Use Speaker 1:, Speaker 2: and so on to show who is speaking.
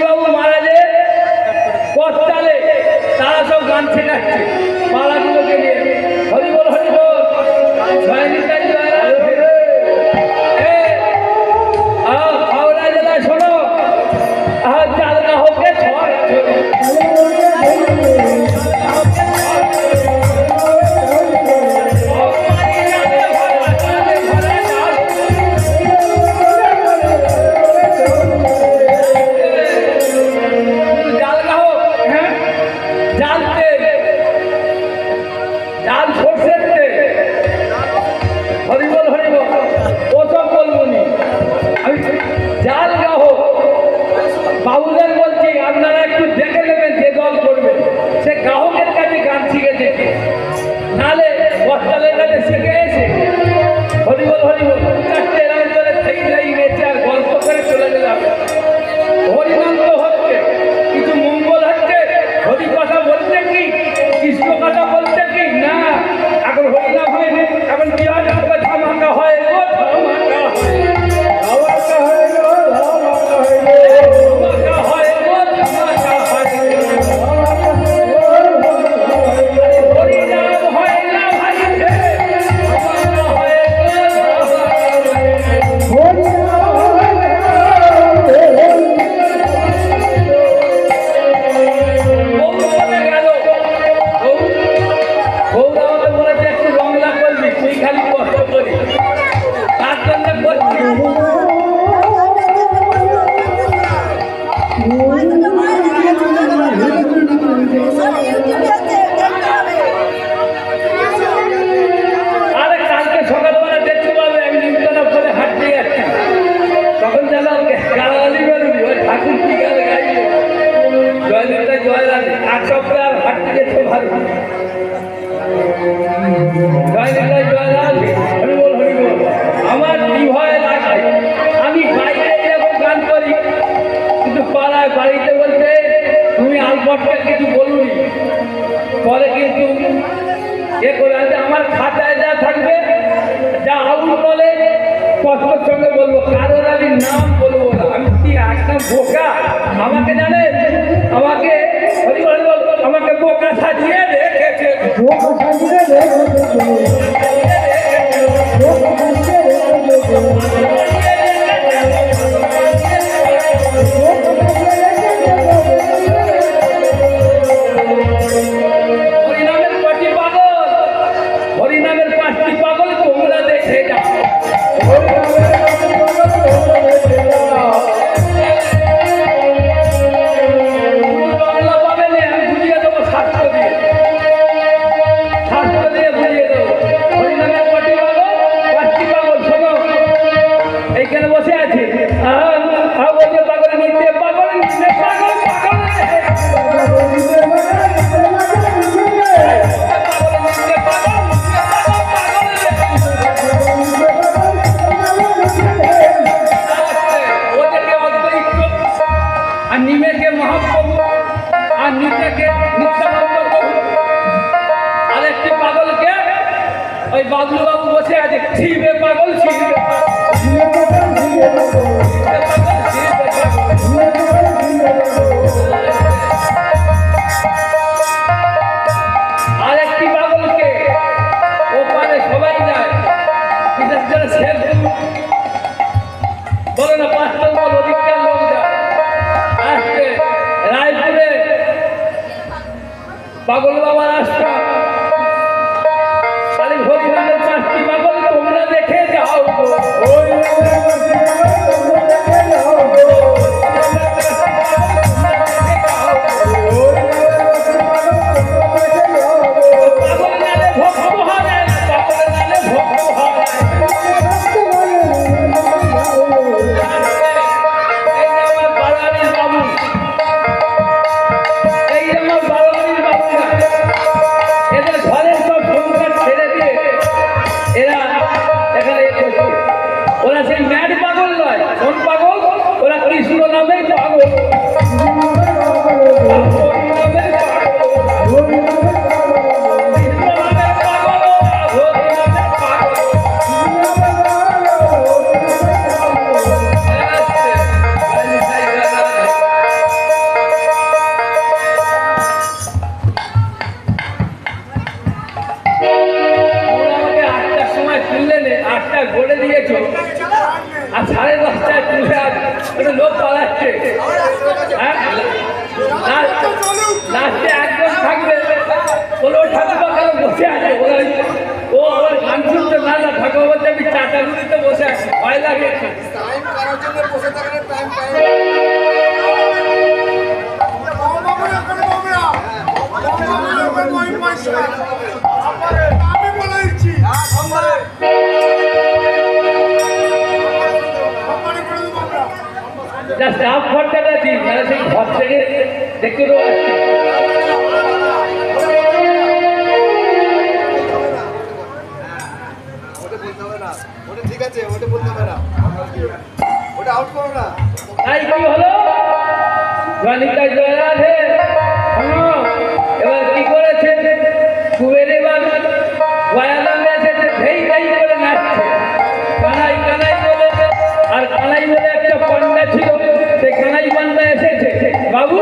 Speaker 1: বাবু মহারাজের পথ চালে তারা সব গান শেখাচ্ছে পালাগুলোকে নিয়ে। হরি বল হরি বল, জয় নিতাই জয় রাধে। হাওড়া জেলায় শোনো, চালনা হোকে ছড় বাবুদের বলছি আপনারা একটু দেখে নেবেন যে দল করবে সে গ্রাহকের কাছে গান শিখে দেখে, নাহলে বস্তালের কাছে শিখে এসে হরিবল হরিবল চারটে এরকম করে থেকে গেছে আর গল্প করে চলে গেলাম। হরিনাম তো হচ্ছে, কিছু মঙ্গল হচ্ছে, হরি কথা বলছে কি, কৃষ্ণ কথা বলছে কি না, এখন হরিনাম হয়নি, এখন কি হয় ধামাকা হয়, আমার ভয় লাগে। আমি বাইরে এরকম গান করি, কিন্তু পাড়ায় বাড়িতে বলতে তুমি আলবটকে কিছু বলুনি, পরে কিন্তু এ করে আছে আমার খাতায় যা থাকবে, যা আউল বলে কষ্টের সঙ্গে বলবো, কারোর আমি নাম বলবো না। আমি কি একদম বোকা? আমাকে জানে, আমাকে আমাকে বোকা সাজিয়ে রেখেছে। হরিনামের পাঁচটি পাগল, হরিনামের পাঁচটি পাগল তোমরা দেখে যাও। বাংলা পাবে না, আমি বুঝিয়ে দেবো শাস্ত্র দিয়ে, শাস্ত্র দিয়ে বুঝিয়ে দেবো। হরিনামের পাঁচটি পাগল শোনো, এইখানে বসে আছে বলছে পাগল নিতে পাগল নিতে পাগল পাগল আর নিমেকে মহাপ্রভু আর নিতেকে নিত্যানন্দ প্রভু, আর একটি পাগলকে ওই বাবলু বাবু বসে আছে, ছিড়বে পাগল ছিড়বে আর একটি পাগলকে ওপারে সবাই যায়, বিশেষ করে শেরপুর বলে না, পাঁচটা বল অধিকার লোক যায়। আসছে রায়পুরে পাগল বাবার আশ্রম, তাহলে হরিনামের পাঁচটি পাগল তোমরা দেখে যাও। গেছো আর 10:30টায় তুলে একটা লোক পালাচ্ছে, হ্যাঁ লাস্টে একজন থাকবে বলে ও ঠাকুর কেন বসে আছে, ও ওর গান শুনতে না না ঠাকুর বলতে আমি চাটা রুটিতে বসে আছি, ভয় লাগে। স্টাফ খরচাটা দিন, মানে সেই ঘর থেকে দেখতে তো আসছি।
Speaker 2: ঠিক আছে, ওটা বলতে হবে না, ওটা আউট করো না।
Speaker 1: তাই কি হলো, গণিতা জয়রাধে এবার কি করেছে, কুবের এবার গয়ালামে এসেছে, ধেই ধেই করে নাচছে, কানাই কানাই বলে। আর কানাই বলে একটা পান্ডা ছিল, সে কানাই পান্ডা এসেছে, বাবু